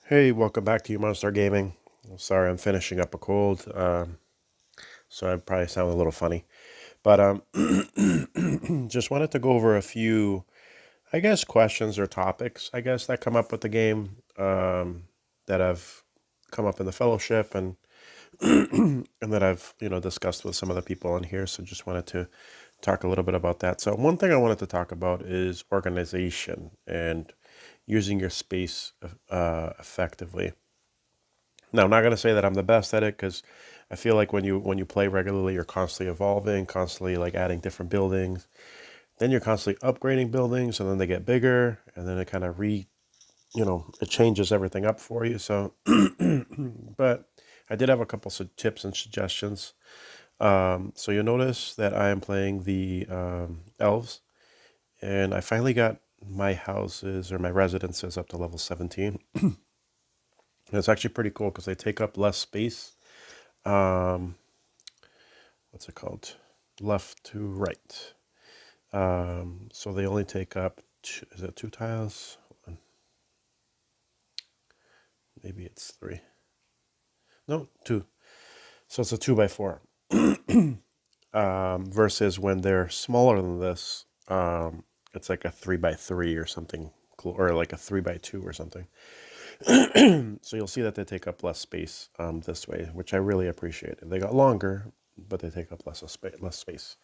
Hey, welcome back to Monster Gaming. Sorry, I'm finishing up a cold, so I probably sound a little funny. But just wanted to go over a few, I guess, questions or topics, I guess, that come up with the game that have come up in the fellowship and and that I've discussed with some of the people on here. So just wanted to talk a little bit about that. So one thing I wanted to talk about is organization and using your space effectively. Now, I'm not going to say that I'm the best at it because I feel like when you play regularly, you're constantly evolving, constantly like adding different buildings. Then you're constantly upgrading buildings, and then they get bigger, and then it kind of it changes everything up for you. So, but I did have a couple of tips and suggestions. So you'll notice that I am playing the elves, and I finally got my houses or my residences up to level 17. And it's actually pretty cool because they take up less space. Um, what's it called? Left to right. So they only take up, is it 2 tiles? Maybe it's 3. No, 2. So it's a 2x4. Versus when they're smaller than this, it's like a 3x3 or something, or like a 3x2 or something. So you'll see that they take up less space this way, which I really appreciate. They got longer, but they take up less space.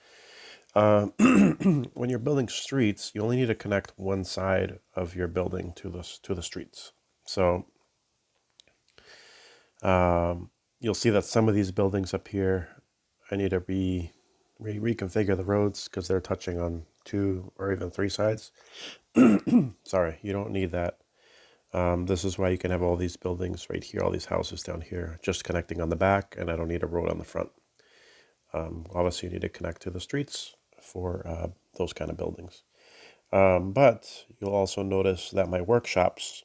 When you're building streets, you only need to connect one side of your building to the streets. So you'll see that some of these buildings up here, I need to reconfigure the roads because they're touching on 2 or even 3 sides. Sorry, you don't need that. This is why you can have all these buildings right here, all these houses down here, just connecting on the back, and I don't need a road on the front. Obviously, you need to connect to the streets for those kind of buildings. But you'll also notice that my workshops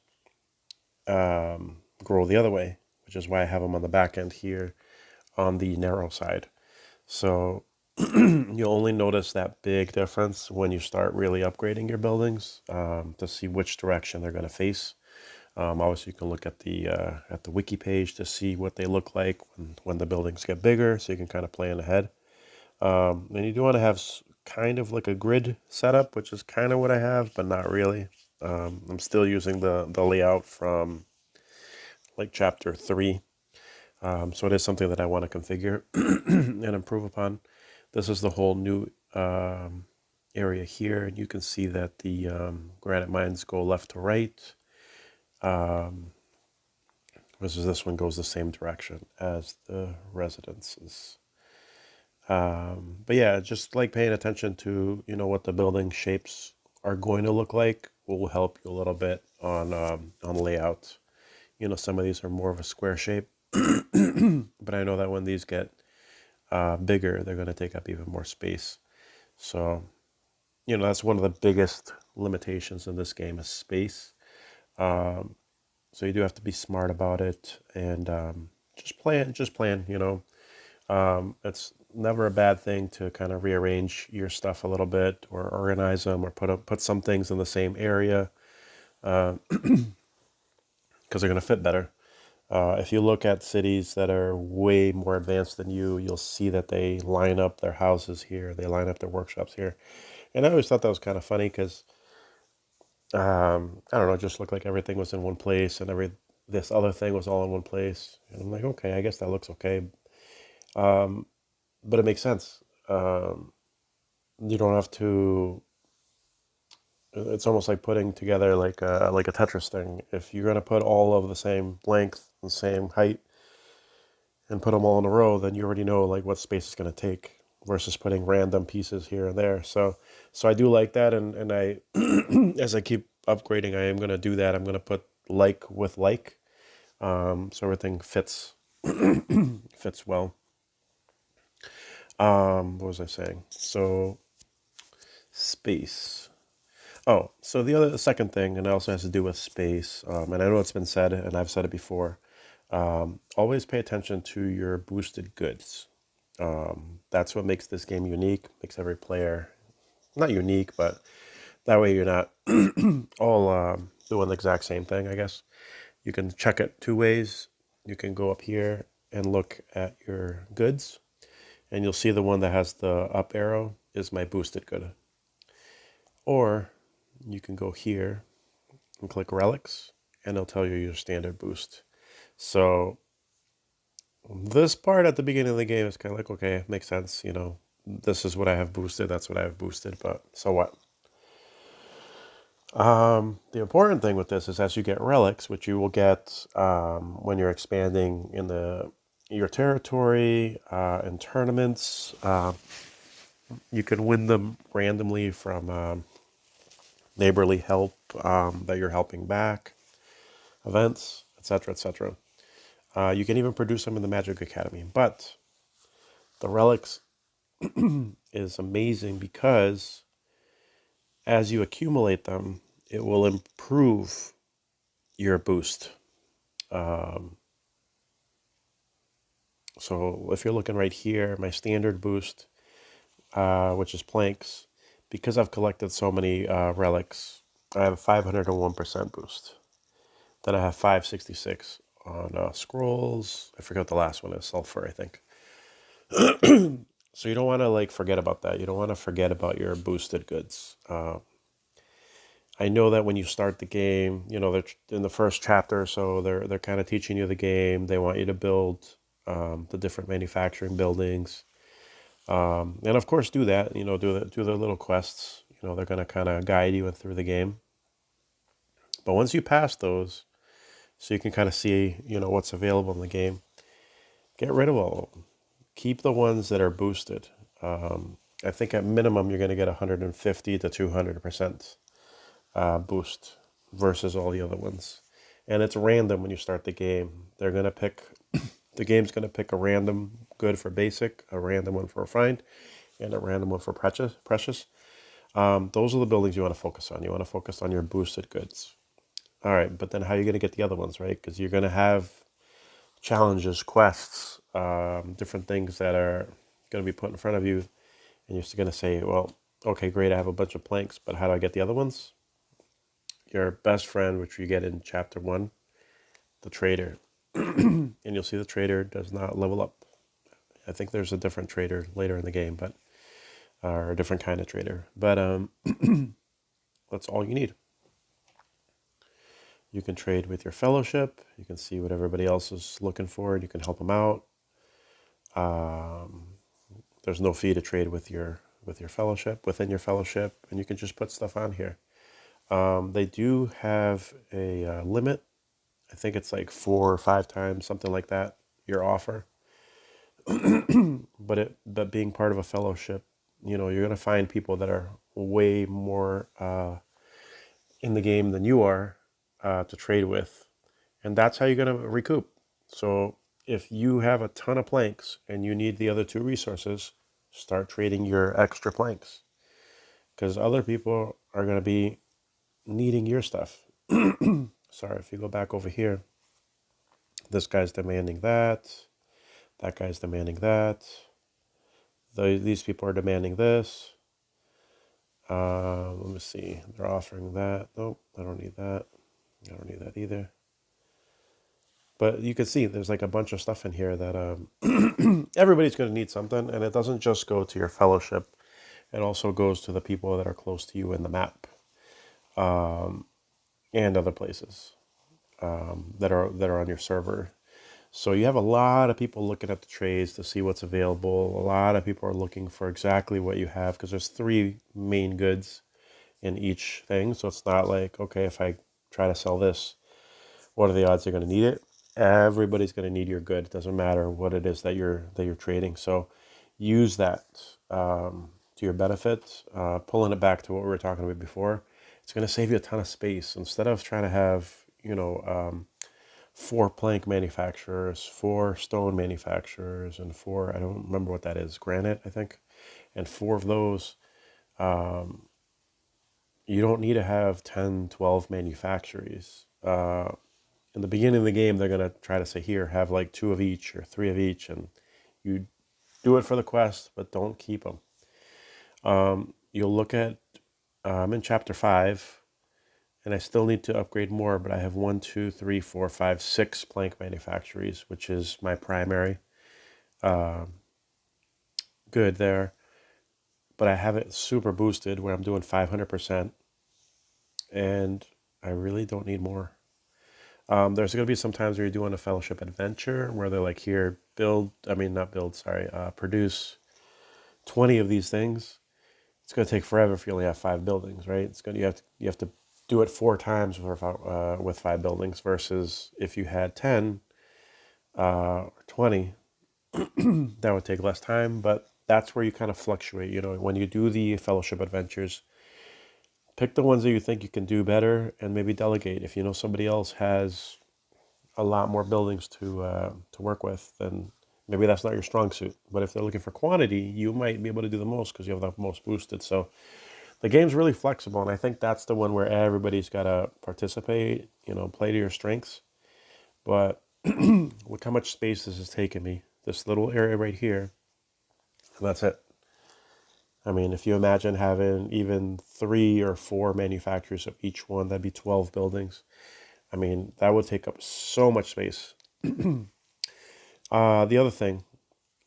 grow the other way, which is why I have them on the back end here on the narrow side. So you'll only notice that big difference when you start really upgrading your buildings to see which direction they're going to face. Obviously, you can look at the wiki page to see what they look like when the buildings get bigger, so you can kind of plan ahead. And you do want to have kind of like a grid setup, which is kind of what I have, but not really. I'm still using the layout from like chapter 3. So it is something that I want to configure and improve upon. This is the whole new area here, and you can see that the granite mines go left to right. Versus this one goes the same direction as the residences. But yeah, just like paying attention to what the building shapes are going to look like will help you a little bit on layout. Some of these are more of a square shape, but I know that when these get bigger, they're going to take up even more space. So that's one of the biggest limitations in this game is space. So you do have to be smart about it and just plan. It's never a bad thing to kind of rearrange your stuff a little bit or organize them or put some things in the same area because they're going to fit better. If you look at cities that are way more advanced than you, you'll see that they line up their houses here, they line up their workshops here. And I always thought that was kind of funny because I don't know, it just looked like everything was in one place and this other thing was all in one place. And I'm like, okay, I guess that looks okay. But it makes sense. You don't have to. It's almost like putting together like a Tetris thing. If you're gonna put all of the same length and same height and put them all in a row, then you already know like what space it's gonna take versus putting random pieces here and there. So I do like that, and I as I keep upgrading, I am gonna do that. I'm gonna put like with like, so everything fits fits well. What was I saying? So space. Oh, so the second thing, and it also has to do with space, and I know it's been said, and I've said it before. Always pay attention to your boosted goods. That's what makes this game unique. Makes every player not unique, but that way you're not all doing the exact same thing, I guess. You can check it two ways. You can go up here and look at your goods, and you'll see the one that has the up arrow is my boosted good. Or you can go here and click relics, and it'll tell you your standard boost. So this part at the beginning of the game is kind of like, okay, makes sense. This is what I have boosted. That's what I have boosted. But so what? The important thing with this is as you get relics, which you will get when you're expanding in your territory, in tournaments, you can win them randomly from neighborly help that you're helping back, events, etc., etc. You can even produce them in the Magic Academy. But the relics is amazing because as you accumulate them, it will improve your boost. So if you're looking right here, my standard boost, which is planks, because I've collected so many relics, I have a 501% boost. Then I have 566 on scrolls. I forget what the last one is, sulfur, I think. So you don't want to forget about that. You don't want to forget about your boosted goods. I know that when you start the game, they're in the first chapter, so they're kind of teaching you the game. They want you to build the different manufacturing buildings, and of course do that. Do their little quests. They're going to kind of guide you through the game. But once you pass those, so you can kind of see what's available in the game, get rid of all of them. Keep the ones that are boosted. I think at minimum you're going to get 150 to 200% boost versus all the other ones. And it's random when you start the game. They're going to pick, the game's going to pick a random good for basic, a random one for refined, and a random one for precious. Those are the buildings you want to focus on. You want to focus on your boosted goods. All right, but then how are you going to get the other ones, right? Because you're going to have challenges, quests, different things that are going to be put in front of you. And you're just going to say, well, okay, great, I have a bunch of planks, but how do I get the other ones? Your best friend, which you get in chapter 1, the trader. And you'll see the trader does not level up. I think there's a different trader later in the game, but or a different kind of trader. But that's all you need. You can trade with your fellowship. You can see what everybody else is looking for, and you can help them out. There's no fee to trade with your fellowship, within your fellowship, and you can just put stuff on here. They do have a limit. I think it's like 4 or 5 times, something like that, your offer. But being part of a fellowship, you're going to find people that are way more in the game than you are to trade with. And that's how you're going to recoup. So if you have a ton of planks and you need the other 2 resources, start trading your extra planks. Because other people are going to be needing your stuff. Sorry, if you go back over here, this guy's demanding that. That guy's demanding that. These people are demanding this. Let me see. They're offering that. Nope, I don't need that. I don't need that either. But you can see there's like a bunch of stuff in here that everybody's going to need something. And it doesn't just go to your fellowship. It also goes to the people that are close to you in the map. And other places that are on your server. So you have a lot of people looking at the trades to see what's available. A lot of people are looking for exactly what you have because there's 3 main goods in each thing. So it's not like, okay, if I try to sell this, what are the odds they're going to need it? Everybody's going to need your good. It doesn't matter what it is that you're trading. So use that to your benefit. Pulling it back to what we were talking about before, it's going to save you a ton of space. Instead of trying to have 4 plank manufacturers, 4 stone manufacturers, and 4, I don't remember what that is, granite, I think, and 4 of those, you don't need to have 10, 12 manufacturers. In the beginning of the game, they're going to try to say, here, have like 2 of each or 3 of each, and you do it for the quest, but don't keep them. You'll look at, in chapter 5, and I still need to upgrade more, but I have 1, 2, 3, 4, 5, 6 plank manufactories, which is my primary good there. But I have it super boosted where I'm doing 500%, and I really don't need more. There's going to be some times where you're doing a fellowship adventure where they're like, here, produce 20 of these things. It's going to take forever if you only have 5 buildings, right? You have to do it 4 times with 5 buildings versus if you had 10 or 20, that would take less time. But that's where you kind of fluctuate. You know, when you do the fellowship adventures, pick the ones that you think you can do better and maybe delegate. If you know somebody else has a lot more buildings to work with, then maybe that's not your strong suit. But if they're looking for quantity, you might be able to do the most because you have the most boosted. So the game's really flexible, and I think that's the one where everybody's got to participate, you know, play to your strengths. But look how much space this has taken me. This little area right here, and that's it. I mean, if you imagine having even 3 or 4 manufacturers of each one, that'd be 12 buildings. I mean, that would take up so much space. The other thing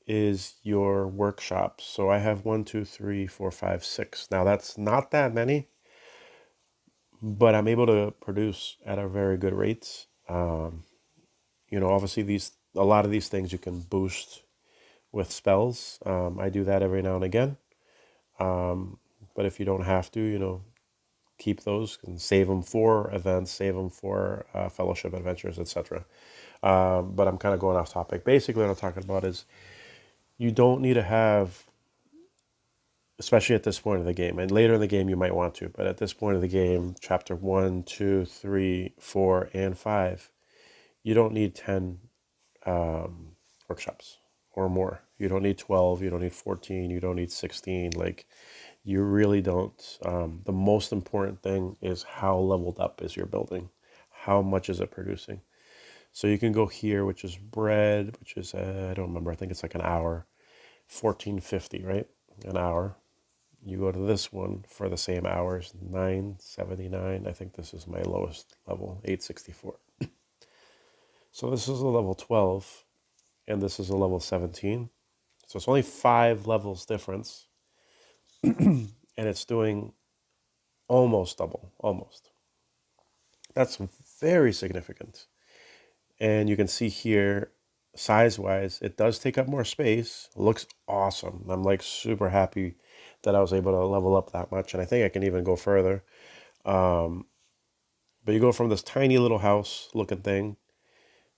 is your workshops. So I have 1, 2, 3, 4, 5, 6. Now that's not that many, but I'm able to produce at a very good rates. You know, obviously a lot of these things you can boost with spells. I do that every now and again. But if you don't have to, you know, keep those and save them for events, save them for fellowship adventures, etc. But I'm kind of going off topic. Basically, what I'm talking about is you don't need to have, especially at this point of the game, and later in the game you might want to, but at this point of the game, chapter 1, 2, 3, 4, and 5, you don't need 10 workshops or more. You don't need 12, you don't need 14, you don't need 16. Like, you really don't. The most important thing is how leveled up is your building. How much is it producing? So you can go here, which is bread, which is, I don't remember, I think it's like an hour, 1450, right? An hour. You go to this one for the same hours, 979. I think this is my lowest level, 864. So this is a level 12, and this is a level 17. So it's only 5 levels difference, and it's doing almost double, almost. That's very significant. And you can see here, size-wise, it does take up more space. It looks awesome. I'm like super happy that I was able to level up that much, and I think I can even go further. But you go from this tiny little house looking thing,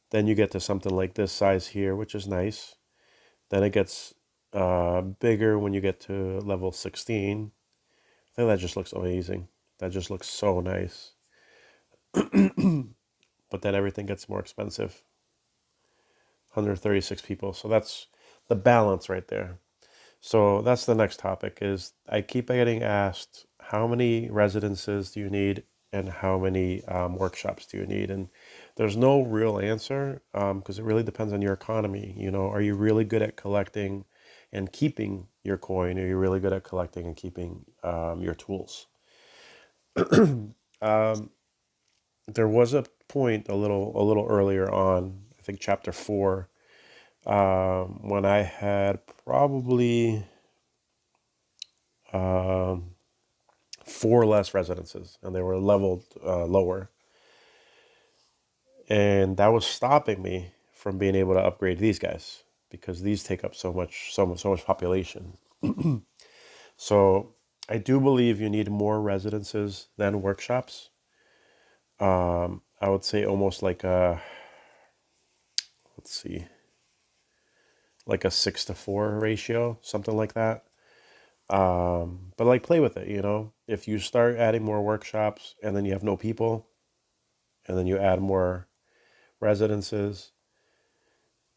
then you get to something like this size here, which is nice. Then it gets bigger when you get to level 16. I think that just looks amazing. That just looks so nice. But then everything gets more expensive. 136 people. So that's the balance right there. So that's the next topic is I keep getting asked, how many residences do you need and how many workshops do you need? And there's no real answer because it really depends on your economy. You know, are you really good at collecting and keeping your coin? Are you really good at collecting and keeping your tools? There was a point a little earlier on, I think chapter 4, when I had probably 4 less residences, and they were leveled lower, and that was stopping me from being able to upgrade these guys because these take up so much population. So I do believe you need more residences than workshops. I would say almost like a, let's see, like a 6-to-4 ratio, something like that. But like play with it, you know. If you start adding more workshops and then you have no people, and then you add more residences,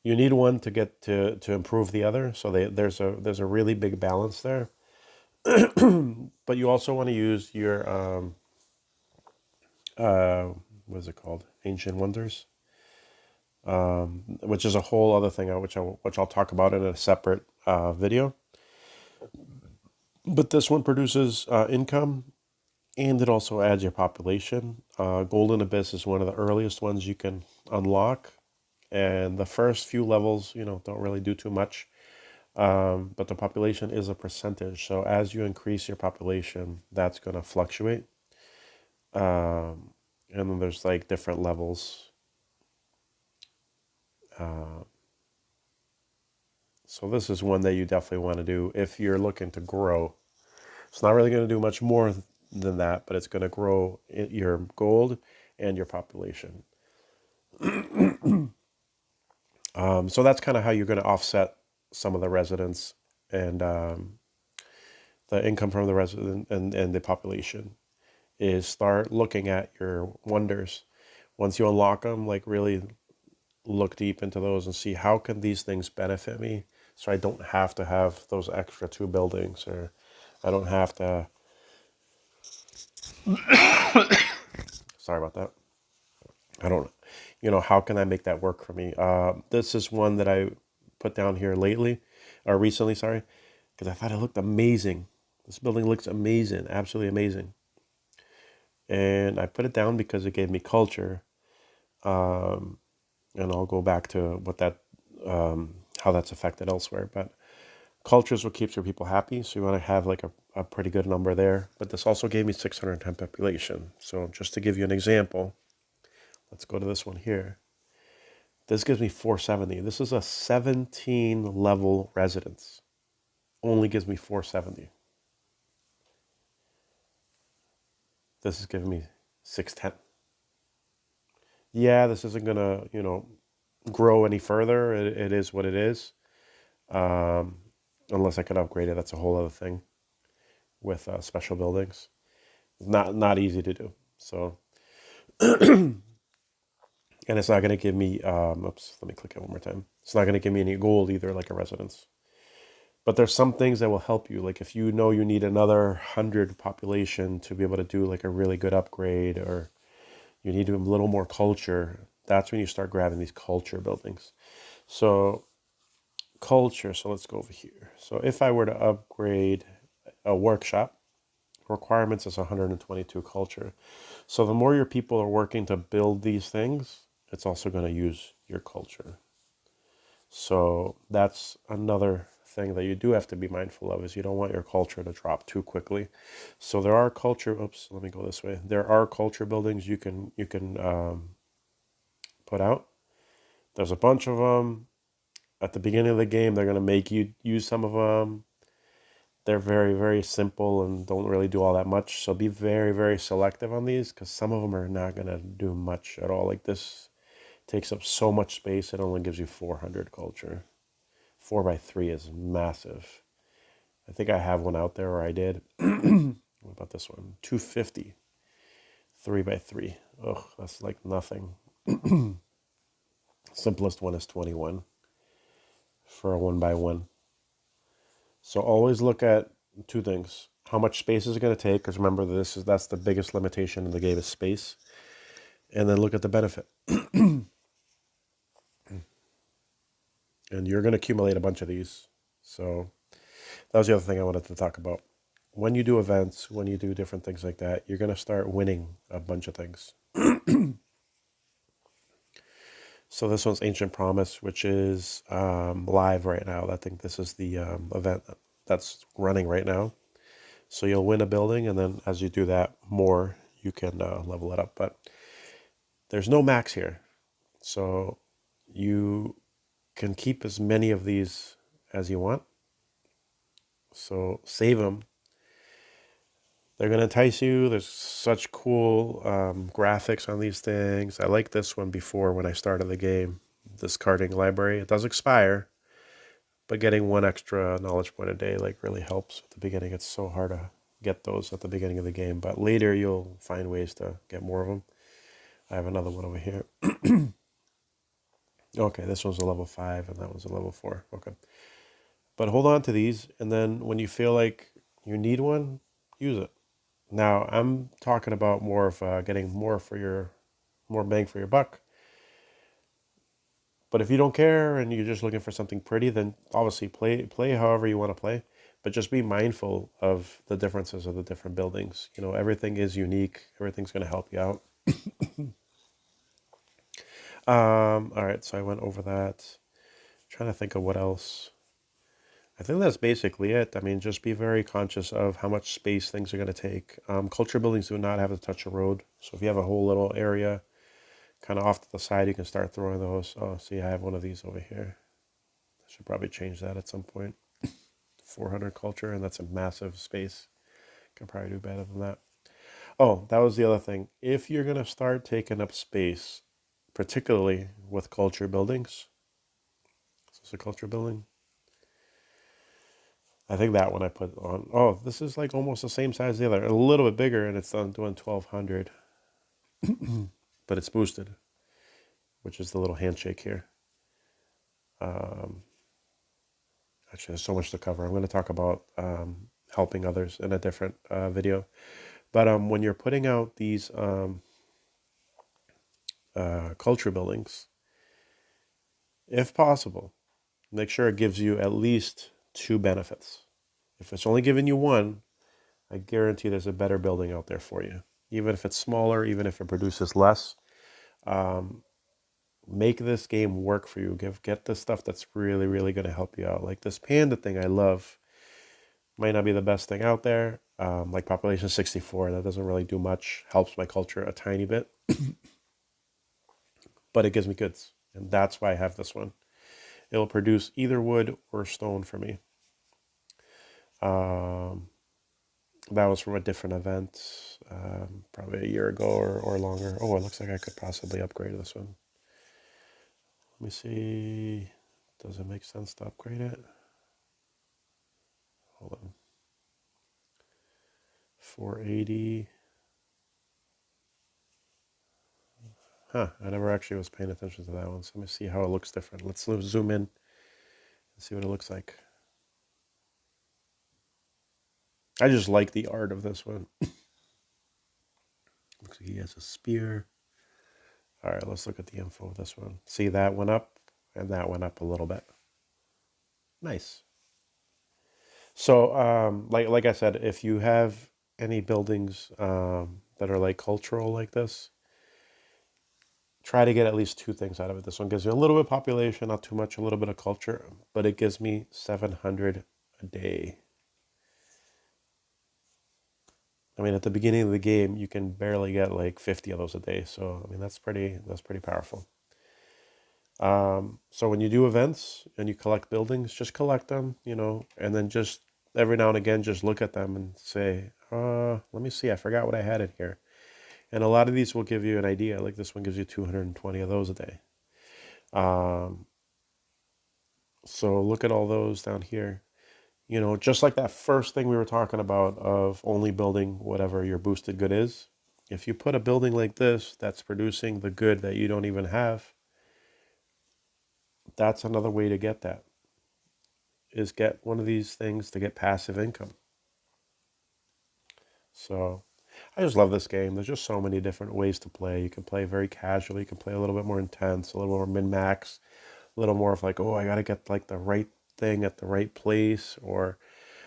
you need one to get to improve the other. So there's a really big balance there. But you also want to use your what is it called? Ancient Wonders, which is a whole other thing, which I'll talk about in a separate video. But this one produces income, and it also adds your population. Golden Abyss is one of the earliest ones you can unlock, and the first few levels, don't really do too much. But the population is a percentage, so as you increase your population, that's going to fluctuate. And then there's like different levels. So this is one that you definitely want to do if you're looking to grow. It's not really going to do much more than that, but it's going to grow your gold and your population. So that's kind of how you're going to offset some of the residents and the income from the resident and the population is start looking at your wonders. Once you unlock them, like really look deep into those and see how can these things benefit me so I don't have to have those extra 2 buildings, or I don't have to, sorry about that. I don't, how can I make that work for me? This is one that I put down here lately, or recently, sorry, because I thought it looked amazing. This building looks amazing, absolutely amazing. And I put it down because it gave me culture. And I'll go back to what that, how that's affected elsewhere. But culture is what keeps your people happy. So you want to have like a pretty good number there. But this also gave me 610 population. So just to give you an example, let's go to this one here. This gives me 470. This is a 17 level residence. Only gives me 470. This is giving me 610. Yeah, this isn't gonna, grow any further. It is what it is. Unless I could upgrade it, that's a whole other thing with special buildings. Not easy to do. So, and it's not going to give me. Oops, let me click it one more time. It's not going to give me any gold either, like a residence. But there's some things that will help you. Like if you know you need another 100 population to be able to do like a really good upgrade, or you need a little more culture. That's when you start grabbing these culture buildings. So culture. So let's go over here. So if I were to upgrade a workshop, requirements is 122 culture. So the more your people are working to build these things, it's also going to use your culture. So that's another thing that you do have to be mindful of, is you don't want your culture to drop too quickly. So there are culture, oops, let me go this way. There are culture buildings you can put out. There's a bunch of them. At the beginning of the game, they're going to make you use some of them. They're very, very simple and don't really do all that much. So be very, very selective on these, because some of them are not going to do much at all. Like this takes up so much space, it only gives you 400 culture. 4x3 is massive. I think I have one out there, or I did. What about this one? 250. 3x3. Ugh, that's like nothing. Simplest one is 21 for a 1x1. So always look at 2 things. How much space is it going to take? Because remember, that's the biggest limitation in the game, is space. And then look at the benefit. And you're going to accumulate a bunch of these. So that was the other thing I wanted to talk about. When you do events, when you do different things like that, you're going to start winning a bunch of things. So this one's Ancient Promise, which is live right now. I think this is the event that's running right now. So you'll win a building, and then as you do that more, you can level it up. But there's no max here. So you can keep as many of these as you want. So save them. They're going to entice you. There's such cool graphics on these things. I like this one before when I started the game. Discarding library. It does expire, but getting 1 extra knowledge point a day like really helps at the beginning. It's so hard to get those at the beginning of the game, but later you'll find ways to get more of them. I have another one over here. Okay, this one's a level 5 and that one's a level 4. Okay. But hold on to these, and then when you feel like you need one, use it. Now, I'm talking about more of getting more bang for your buck. But if you don't care and you're just looking for something pretty, then obviously play however you want to play. but just be mindful of the differences of the different buildings. Everything is unique. Everything's going to help you out. All right, so I went over that. Trying to think of what else. I think that's basically it. I mean, just be very conscious of how much space things are going to take. Culture buildings do not have to touch a road. So if you have a whole little area kind of off to the side, you can start throwing those. Oh, see, I have one of these over here. I should probably change that at some point. 400 culture, and that's a massive space. Can probably do better than that. Oh, that was the other thing. If you're going to start taking up space, particularly with culture buildings, is this a culture building? I think that one I put on. Oh, this is like almost the same size as the other. A little bit bigger, and it's doing 1200. But it's boosted, which is the little handshake here. Actually, there's so much to cover. I'm going to talk about helping others in a different video. But when you're putting out these culture buildings, if possible, make sure it gives you at least 2 benefits. If it's only giving you 1, I guarantee there's a better building out there for you. Even if it's smaller, even if it produces less, make this game work for you. Get the stuff that's really, really going to help you out. Like this panda thing I love. Might not be the best thing out there. Like population 64, that doesn't really do much. Helps my culture a tiny bit. But it gives me goods. And that's why I have this one. It'll produce either wood or stone for me. That was from a different event, probably a year ago or longer. Oh, it looks like I could possibly upgrade this one. Let me see. Does it make sense to upgrade it? Hold on. 480. Huh, I never actually was paying attention to that one. So let me see how it looks different. Let's zoom in and see what it looks like. I just like the art of this one. Looks like he has a spear. All right, let's look at the info of this one. See, that went up and that went up a little bit. Nice. So, like I said, if you have any buildings that are like cultural like this, try to get at least 2 things out of it. This one gives you a little bit of population, not too much, a little bit of culture, but it gives me 700 a day. I mean, at the beginning of the game, you can barely get like 50 of those a day. So, I mean, that's pretty powerful. So when you do events and you collect buildings, just collect them, and then just every now and again, just look at them and say, let me see, I forgot what I had in here. And a lot of these will give you an idea. Like this one gives you 220 of those a day. So look at all those down here. Just like that first thing we were talking about of only building whatever your boosted good is. If you put a building like this that's producing the good that you don't even have, that's another way to get that, is get one of these things to get passive income. So I just love this game. There's just so many different ways to play. You can play very casually. You can play a little bit more intense, a little more min-max, a little more of like, oh, I got to get like the right thing at the right place, or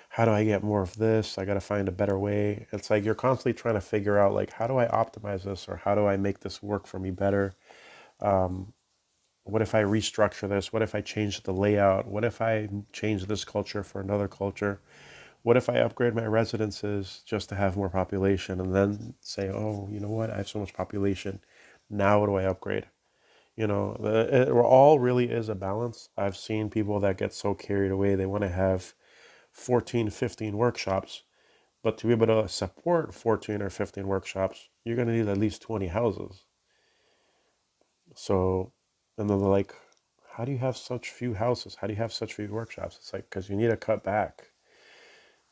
how do I get more of this? I got to find a better way. It's like you're constantly trying to figure out like, how do I optimize this, or how do I make this work for me better? What if I restructure this? What if I change the layout? What if I change this culture for another culture? What if I upgrade my residences just to have more population, and then say, oh, you know what? I have so much population. Now what do I upgrade? It all really is a balance. I've seen people that get so carried away. They want to have 14, 15 workshops, but to be able to support 14 or 15 workshops, you're going to need at least 20 houses. So, and then they're like, how do you have such few houses? How do you have such few workshops? It's like, because you need to cut back.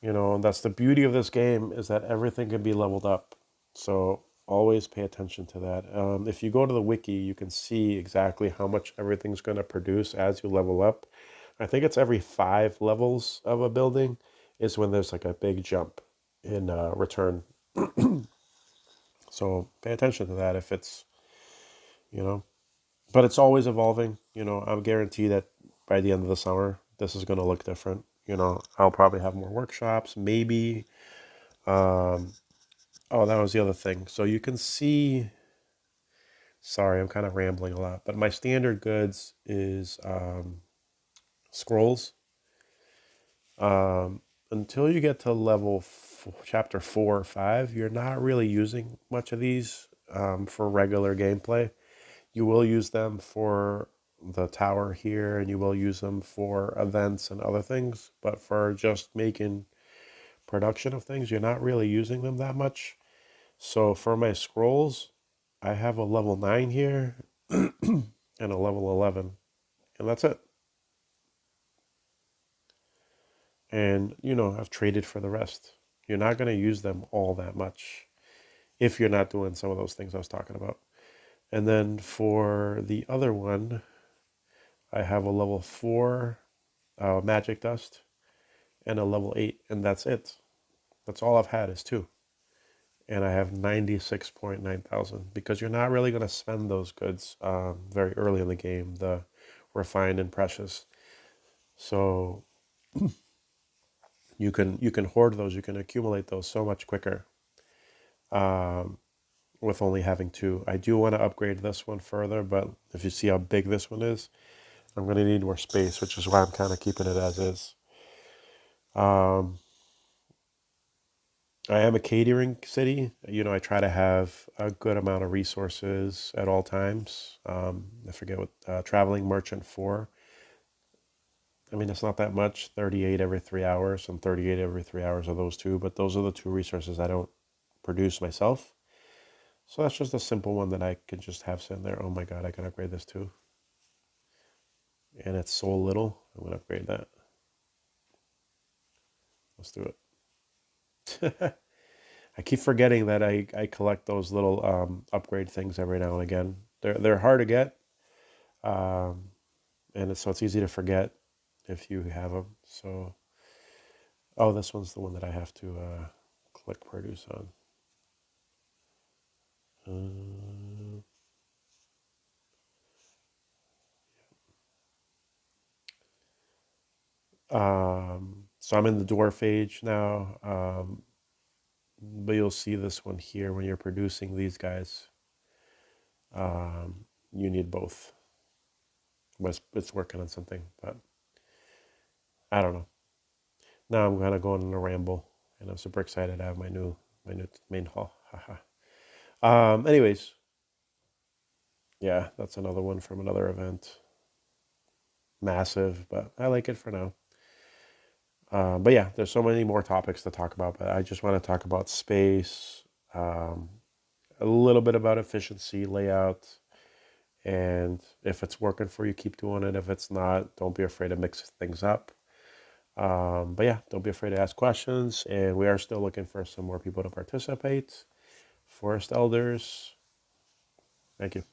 And that's the beauty of this game, is that everything can be leveled up. So always pay attention to that. If you go to the wiki, you can see exactly how much everything's going to produce as you level up. I think it's every 5 levels of a building is when there's like a big jump in return. So pay attention to that if it's, but it's always evolving. I'm guaranteed that by the end of the summer, this is going to look different. I'll probably have more workshops, maybe. Um, oh, that was the other thing. So you can see, sorry, I'm kind of rambling a lot, but my standard goods is scrolls. Um, until you get to chapter 4 or 5, you're not really using much of these for regular gameplay. You will use them for the tower here, and you will use them for events and other things, but for just making production of things, you're not really using them that much. So for my scrolls, I have a level 9 here and a level 11, and that's it. And, I've traded for the rest. You're not going to use them all that much if you're not doing some of those things I was talking about. And then for the other one, I have a level 4 magic dust and a level 8, and that's it. That's all I've had is 2. And I have 96.9 thousand because you're not really going to spend those goods very early in the game, the refined and precious. So you can hoard those, you can accumulate those so much quicker with only having 2. I do want to upgrade this one further, but if you see how big this one is, I'm going to need more space, which is why I'm kind of keeping it as is. Um, I am a catering city. I try to have a good amount of resources at all times. I forget what traveling merchant 4. I mean, it's not that much, 38 every 3 hours, and 38 every 3 hours are those two, but those are the 2 resources I don't produce myself. So that's just a simple one that I can just have sitting there. Oh my God, I can upgrade this too. And it's so little. I'm going to upgrade that. Let's do it. I keep forgetting that I collect those little upgrade things every now and again. They're hard to get, um, and so it's easy to forget if you have them. So, oh, this one's the one that I have to click produce on. So I'm in the dwarf age now, but you'll see this one here when you're producing these guys. You need both. But it's working on something, but I don't know. Now I'm kind of going on a ramble, and I'm super excited to have my new main hall. Haha. Anyways, yeah, that's another one from another event. Massive, but I like it for now. But yeah, there's so many more topics to talk about, but I just want to talk about space, um, a little bit about efficiency, layout, and if it's working for you, keep doing it. If it's not, don't be afraid to mix things up. But yeah, don't be afraid to ask questions, and we are still looking for some more people to participate. Forest Elders, thank you.